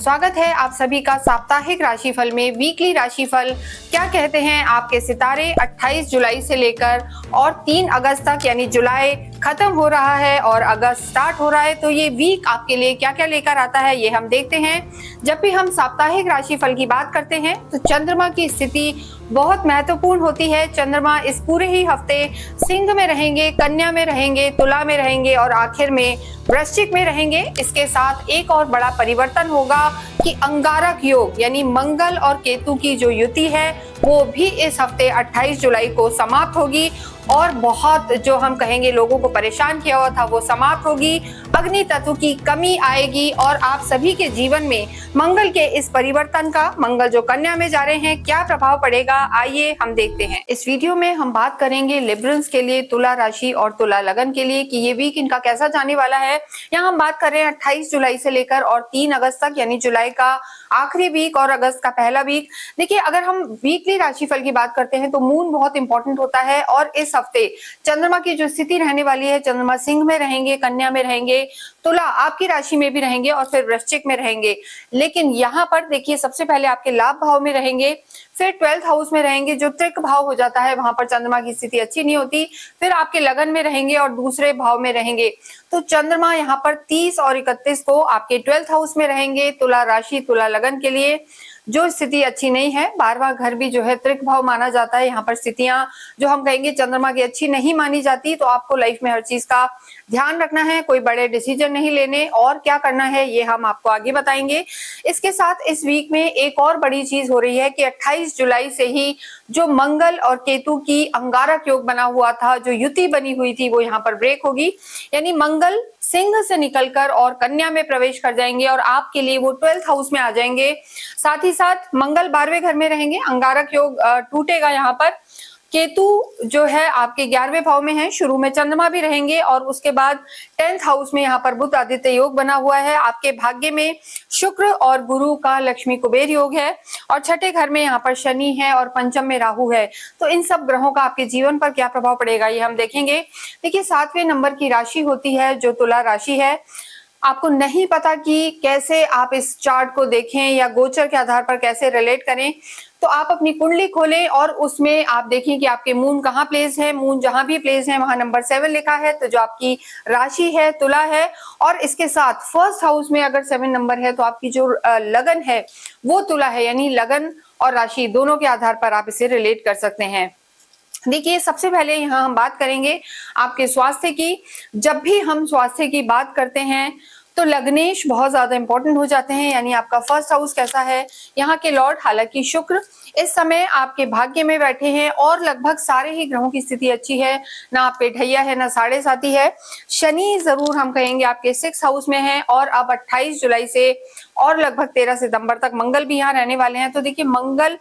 स्वागत है आप सभी का साप्ताहिक राशिफल में। वीकली राशिफल क्या कहते हैं आपके सितारे 28 जुलाई से लेकर और 3 अगस्त तक, यानी जुलाई खत्म हो रहा है और अगस्त स्टार्ट हो रहा है, तो ये वीक आपके लिए क्या क्या लेकर आता है ये हम देखते हैं। जब भी हम साप्ताहिक राशिफल की बात करते हैं तो चंद्रमा की स्थिति बहुत महत्वपूर्ण होती है। चंद्रमा इस पूरे ही हफ्ते सिंह में रहेंगे, कन्या में रहेंगे, तुला में रहेंगे और आखिर में वृश्चिक में रहेंगे। इसके साथ एक और बड़ा परिवर्तन होगा कि अंगारक योग यानी मंगल और केतु की जो युति है वो भी इस हफ्ते 28 जुलाई को समाप्त होगी और बहुत जो हम कहेंगे लोगों को परेशान किया हुआ था वो समाप्त होगी। अग्नि तत्व की कमी आएगी और आप सभी के जीवन में मंगल के इस परिवर्तन का, मंगल जो कन्या में जा रहे हैं, क्या प्रभाव पड़ेगा आइए हम देखते हैं। इस वीडियो में हम बात करेंगे लिब्रंस के लिए, तुला राशि और तुला लगन के लिए कि ये वीक इनका कैसा जाने वाला है। यहाँ हम बात कर रहे हैं 28 जुलाई से लेकर और 3 अगस्त तक, यानी जुलाई का आखिरी वीक और अगस्त का पहला वीक। देखिए, अगर हम वीकली राशिफल की बात करते हैं तो मून बहुत इंपॉर्टेंट होता है और इस हफ्ते चंद्रमा की जो स्थिति रहने वाली है, चंद्रमा सिंह में रहेंगे, कन्या में रहेंगे, तुला आपकी राशि में भी रहेंगे और फिर वृश्चिक में रहेंगे। लेकिन यहाँ पर देखिए, सबसे पहले आपके लाभ भाव में रहेंगे, फिर 12th हाउस में रहेंगे जो त्रिक भाव हो जाता है, वहां पर चंद्रमा की स्थिति अच्छी नहीं होती, फिर आपके लगन में रहेंगे और दूसरे भाव में रहेंगे। तो चंद्रमा यहाँ पर 30 और 31 को आपके 12th हाउस में रहेंगे। तुला राशि, तुला लगन के लिए जो स्थिति अच्छी नहीं है, 12वां घर भी जो है त्रिक भाव माना जाता है, यहाँ पर स्थितियां जो हम कहेंगे चंद्रमा की अच्छी नहीं मानी जाती। तो आपको लाइफ में हर चीज का ध्यान रखना है, कोई बड़े डिसीजन नहीं लेने और क्या करना है ये हम आपको आगे बताएंगे। इसके साथ इस वीक में एक और बड़ी चीज हो रही है कि 28 जुलाई से ही जो मंगल और केतु की अंगारक योग बना हुआ था, जो युति बनी हुई थी, वो यहाँ पर ब्रेक होगी। यानी मंगल सिंह से निकलकर और कन्या में प्रवेश कर जाएंगे और आपके लिए वो 12th हाउस में आ जाएंगे। साथ ही साथ मंगल 12वें घर में रहेंगे, अंगारक योग टूटेगा यहाँ पर। केतु जो है आपके 11वें भाव में है, शुरू में चंद्रमा भी रहेंगे और उसके बाद 10th हाउस में यहाँ पर बुध आदित्य योग बना हुआ है। आपके भाग्य में शुक्र और गुरु का लक्ष्मी कुबेर योग है और छठे घर में यहाँ पर शनि है और पंचम में राहु है। तो इन सब ग्रहों का आपके जीवन पर क्या प्रभाव पड़ेगा ये हम देखेंगे। देखिए, 7वें नंबर की राशि होती है जो तुला राशि है। आपको नहीं पता कि कैसे आप इस चार्ट को देखें या गोचर के आधार पर कैसे रिलेट करें, तो आप अपनी कुंडली खोलें और उसमें आप देखें कि आपके मून कहाँ प्लेस है। मून जहां भी प्लेस है वहां नंबर 7 लिखा है, तो जो आपकी राशि है तुला है और इसके साथ फर्स्ट हाउस में अगर 7 नंबर है तो आपकी जो लगन है वो तुला है, यानी लगन और राशि दोनों के आधार पर आप इसे रिलेट कर सकते हैं। देखिए, सबसे पहले यहाँ हम बात करेंगे आपके स्वास्थ्य की। जब भी हम स्वास्थ्य की बात करते हैं तो लग्नेश बहुत ज्यादा इंपॉर्टेंट हो जाते हैं, यानी आपका फर्स्ट हाउस कैसा है। यहाँ के लॉर्ड हालांकि शुक्र इस समय आपके भाग्य में बैठे हैं और लगभग सारे ही ग्रहों की स्थिति अच्छी है, ना आप पे ढैया है ना साढ़े साथी है। शनि जरूर हम कहेंगे आपके 6th हाउस में है और अब 28 जुलाई से और लगभग 13 सितंबर तक मंगल भी यहाँ रहने वाले हैं। तो देखिए, मंगल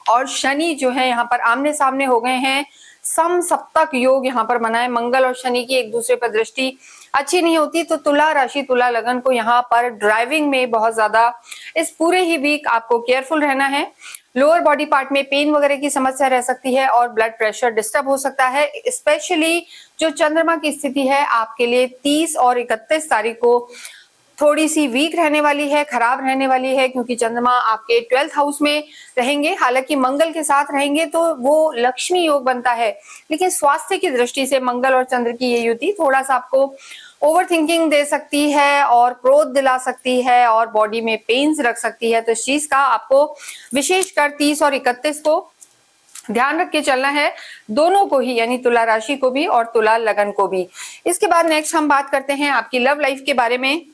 और शनि जो है यहाँ पर आमने सामने हो गए हैं। सम सप्तक योग यहाँ पर बना है, मंगल और शनि की एक दूसरे पर दृष्टि अच्छी नहीं होती। तो तुला राशि, तुला लगन को यहाँ पर ड्राइविंग में बहुत ज्यादा इस पूरे ही वीक आपको केयरफुल रहना है। लोअर बॉडी पार्ट में पेन वगैरह की समस्या रह सकती है और ब्लड प्रेशर डिस्टर्ब हो सकता है। स्पेशली जो चंद्रमा की स्थिति है आपके लिए 30 और 31 तारीख को थोड़ी सी वीक रहने वाली है, खराब रहने वाली है, क्योंकि चंद्रमा आपके 12th हाउस में रहेंगे। हालांकि मंगल के साथ रहेंगे तो वो लक्ष्मी योग बनता है, लेकिन स्वास्थ्य की दृष्टि से मंगल और चंद्र की ये युति थोड़ा सा आपको ओवर थिंकिंग दे सकती है और क्रोध दिला सकती है और बॉडी में पेन्स रख सकती है। तो इस चीज का आपको विशेषकर 30 और 31 को ध्यान रख के चलना है, दोनों को ही, यानी तुला राशि को भी और तुला लगन को भी। इसके बाद नेक्स्ट हम बात करते हैं आपकी लव लाइफ के बारे में।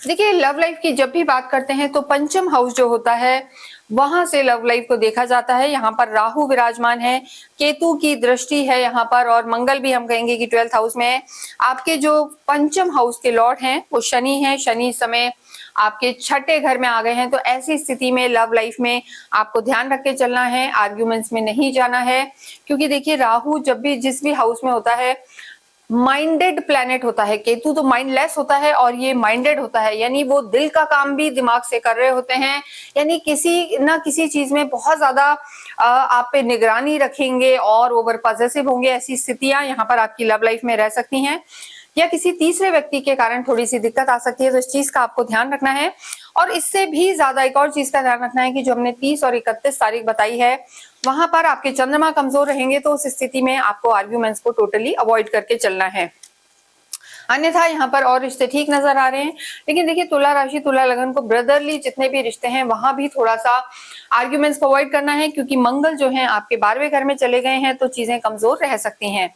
देखिए, लव लाइफ की जब भी बात करते हैं तो पंचम हाउस जो होता है वहां से लव लाइफ को देखा जाता है। यहाँ पर राहु विराजमान है, केतु की दृष्टि है यहाँ पर और मंगल भी हम कहेंगे कि 12th हाउस में है। आपके जो पंचम हाउस के लॉर्ड हैं वो शनि है, शनि इस समय आपके छठे घर में आ गए हैं। तो ऐसी स्थिति में लव लाइफ में आपको ध्यान रख के चलना है, आर्ग्यूमेंट्स में नहीं जाना है, क्योंकि देखिए राहु जब भी जिस भी हाउस में होता है माइंडेड प्लैनेट होता है, केतु तो माइंडलेस होता है और ये माइंडेड होता है, यानी वो दिल का काम भी दिमाग से कर रहे होते हैं, यानी किसी ना किसी चीज में बहुत ज्यादा आप पे निगरानी रखेंगे और ओवर पॉसेसिव होंगे। ऐसी स्थितियां यहाँ पर आपकी लव लाइफ में रह सकती हैं। या किसी तीसरे व्यक्ति के कारण थोड़ी सी दिक्कत आ सकती है, तो इस चीज का आपको ध्यान रखना है। और इससे भी ज्यादा एक और चीज का ध्यान रखना है कि जो हमने 30 और 31 तारीख बताई है वहां पर आपके चंद्रमा कमजोर रहेंगे, तो उस स्थिति में आपको आर्ग्यूमेंट्स को टोटली अवॉइड करके चलना है। अन्यथा यहाँ पर और रिश्ते ठीक नजर आ रहे हैं। लेकिन देखिए तुला राशि तुला लगन को ब्रदरली जितने भी रिश्ते हैं वहां भी थोड़ा सा आर्ग्यूमेंट्स को अवॉइड करना है, क्योंकि मंगल जो है आपके 12वें घर में चले गए हैं, तो चीजें कमजोर रह सकती हैं।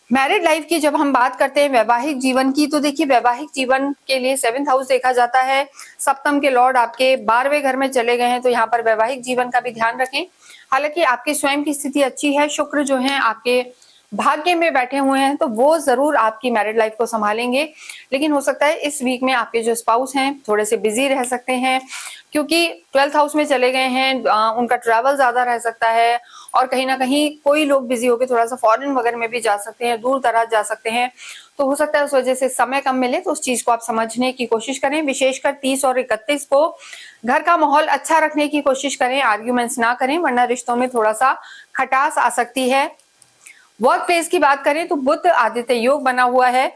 मैरिड लाइफ की जब हम बात करते हैं वैवाहिक जीवन की, तो देखिए वैवाहिक जीवन के लिए 7th हाउस देखा जाता है। सप्तम के लॉर्ड आपके 12वें घर में चले गए हैं, तो यहाँ पर वैवाहिक जीवन का भी ध्यान रखें। हालांकि आपकी स्वयं की स्थिति अच्छी है, शुक्र जो है आपके भाग्य में बैठे हुए हैं, तो वो जरूर आपकी मैरिड लाइफ को संभालेंगे। लेकिन हो सकता है इस वीक में आपके जो स्पाउस हैं थोड़े से बिजी रह सकते हैं, क्योंकि 12th हाउस में चले गए हैं, उनका ट्रैवल ज्यादा रह सकता है, और कहीं ना कहीं कोई लोग बिजी होकर थोड़ा सा फॉरेन वगैरह में भी जा सकते हैं, दूर दराज जा सकते हैं। तो हो सकता है उस वजह से समय कम मिले, तो उस चीज को आप समझने की कोशिश करें। विशेषकर 30 और 31 को घर का माहौल अच्छा रखने की कोशिश करें, आर्ग्यूमेंट्स ना करें, वरना रिश्तों में थोड़ा सा खटास आ सकती है। वर्क प्लेस की बात करें तो बुध आदित्य योग बना हुआ है।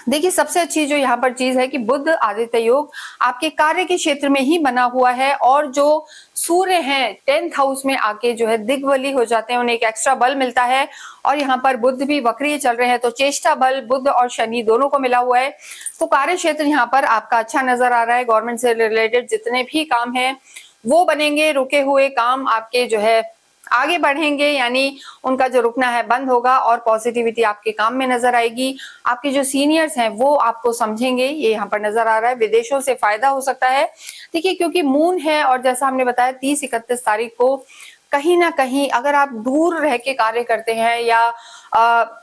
देखिए सबसे अच्छी जो यहाँ पर चीज है कि बुध आदित्य योग आपके कार्य के क्षेत्र में ही बना हुआ है, और जो सूर्य हैं 10th हाउस में आके जो है दिग्बली हो जाते हैं, उन्हें एक एक्स्ट्रा बल मिलता है। और यहाँ पर बुध भी वक्रीय चल रहे हैं, तो चेष्टा बल बुध और शनि दोनों को मिला हुआ है। तो कार्य क्षेत्र यहाँ पर आपका अच्छा नजर आ रहा है। गवर्नमेंट से रिलेटेड जितने भी काम है वो बनेंगे, रुके हुए काम आपके जो है आगे बढ़ेंगे, यानी उनका जो रुकना है बंद होगा, और पॉजिटिविटी आपके काम में नजर आएगी। आपके जो सीनियर्स हैं वो आपको समझेंगे, ये यहाँ पर नजर आ रहा है। विदेशों से फायदा हो सकता है, देखिए क्योंकि मून है, और जैसा हमने बताया 30-31 तारीख को कहीं ना कहीं अगर आप दूर रह के कार्य करते हैं या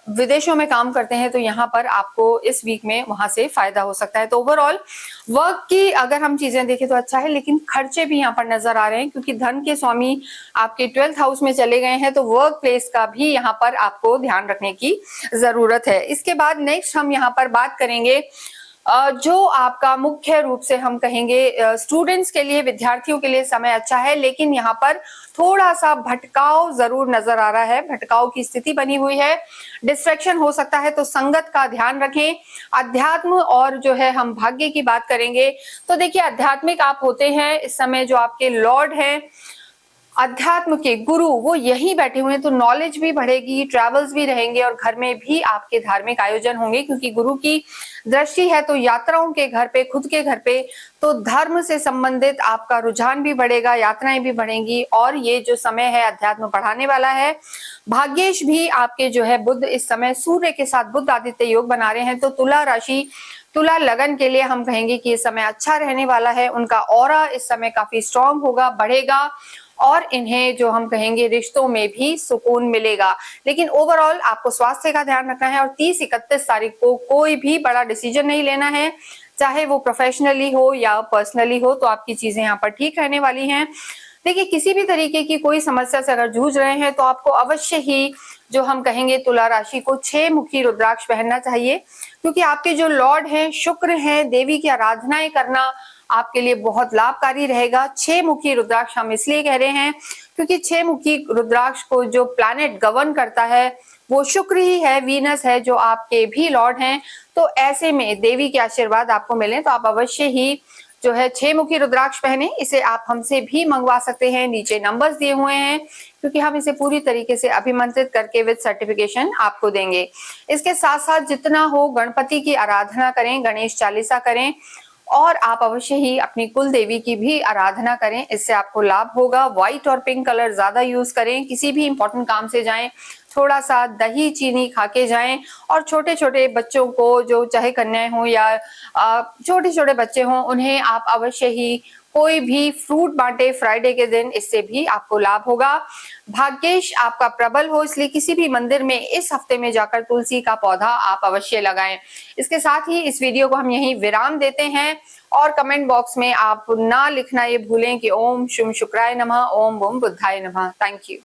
विदेशों में काम करते हैं, तो यहाँ पर आपको इस वीक में वहां से फायदा हो सकता है। तो ओवरऑल वर्क की अगर हम चीजें देखें तो अच्छा है, लेकिन खर्चे भी यहाँ पर नजर आ रहे हैं, क्योंकि धन के स्वामी आपके 12th हाउस में चले गए हैं, तो वर्क प्लेस का भी यहाँ पर आपको ध्यान रखने की जरूरत है। इसके बाद नेक्स्ट हम यहाँ पर बात करेंगे जो आपका मुख्य रूप से हम कहेंगे स्टूडेंट्स के लिए, विद्यार्थियों के लिए समय अच्छा है, लेकिन यहाँ पर थोड़ा सा भटकाव जरूर नजर आ रहा है, भटकाव की स्थिति बनी हुई है, डिस्ट्रैक्शन हो सकता है, तो संगत का ध्यान रखें। अध्यात्म और जो है हम भाग्य की बात करेंगे, तो देखिए आध्यात्मिक आप होते हैं इस समय, जो आपके लॉर्ड हैं अध्यात्म के गुरु वो यही बैठे हुए हैं, तो नॉलेज भी बढ़ेगी, ट्रैवल्स भी रहेंगे, और घर में भी आपके धार्मिक आयोजन होंगे, क्योंकि गुरु की दृष्टि है, तो यात्राओं के घर पे, खुद के घर पे, तो धर्म से संबंधित आपका रुझान भी बढ़ेगा, यात्राएं भी बढ़ेंगी, और ये जो समय है अध्यात्म बढ़ाने वाला है। भाग्येश भी आपके जो है बुध इस समय सूर्य के साथ बुध आदित्य योग बना रहे हैं, तो तुला राशि तुला लगन के लिए हम कहेंगे कि ये समय अच्छा रहने वाला है। उनका ऑरा इस समय काफी स्ट्रांग होगा, बढ़ेगा, और इन्हें जो हम कहेंगे रिश्तों में भी सुकून मिलेगा। लेकिन ओवरऑल आपको स्वास्थ्य का ध्यान रखना है, और 30-31 तारीख को कोई भी बड़ा डिसीजन नहीं लेना है, चाहे वो प्रोफेशनली हो या पर्सनली हो, तो आपकी चीजें यहाँ पर ठीक रहने वाली हैं। देखिए किसी भी तरीके की कोई समस्या से अगर जूझ रहे हैं, तो आपको अवश्य ही जो हम कहेंगे तुला राशि को 6 मुखी रुद्राक्ष पहनना चाहिए, क्योंकि आपके जो लॉर्ड हैं शुक्र हैं, देवी की आराधनाएं करना आपके लिए बहुत लाभकारी रहेगा। 6 मुखी रुद्राक्ष हम इसलिए कह रहे हैं क्योंकि 6 मुखी रुद्राक्ष को जो प्लैनेट गवर्न करता है वो शुक्र ही है, वीनस है, जो आपके भी लॉर्ड हैं। तो ऐसे में देवी के आशीर्वाद आपको मिले, तो आप अवश्य ही जो है 6 मुखी रुद्राक्ष पहने। इसे आप हमसे भी मंगवा सकते हैं, नीचे नंबर्स दिए हुए हैं, क्योंकि हम इसे पूरी तरीके से अभिमंत्रित करके विद सर्टिफिकेशन आपको देंगे। इसके साथ साथ जितना हो गणपति की आराधना करें, गणेश चालीसा करें, और आप अवश्य ही अपनी कुल देवी की भी आराधना करें, इससे आपको लाभ होगा। व्हाइट और पिंक कलर ज्यादा यूज करें, किसी भी इंपॉर्टेंट काम से जाएं, थोड़ा सा दही चीनी खा के जाएं, और छोटे छोटे बच्चों को, जो चाहे कन्याएं हो या छोटे छोटे बच्चे हों, उन्हें आप अवश्य ही कोई भी फ्रूट बांटे फ्राइडे के दिन, इससे भी आपको लाभ होगा। भाग्येश आपका प्रबल हो, इसलिए किसी भी मंदिर में इस हफ्ते में जाकर तुलसी का पौधा आप अवश्य लगाएं। इसके साथ ही इस वीडियो को हम यहीं विराम देते हैं, और कमेंट बॉक्स में आप ना लिखना ये भूलें कि ओम शुम शुक्राय नमः, ओम बम बुद्धाय नमः। Thank you.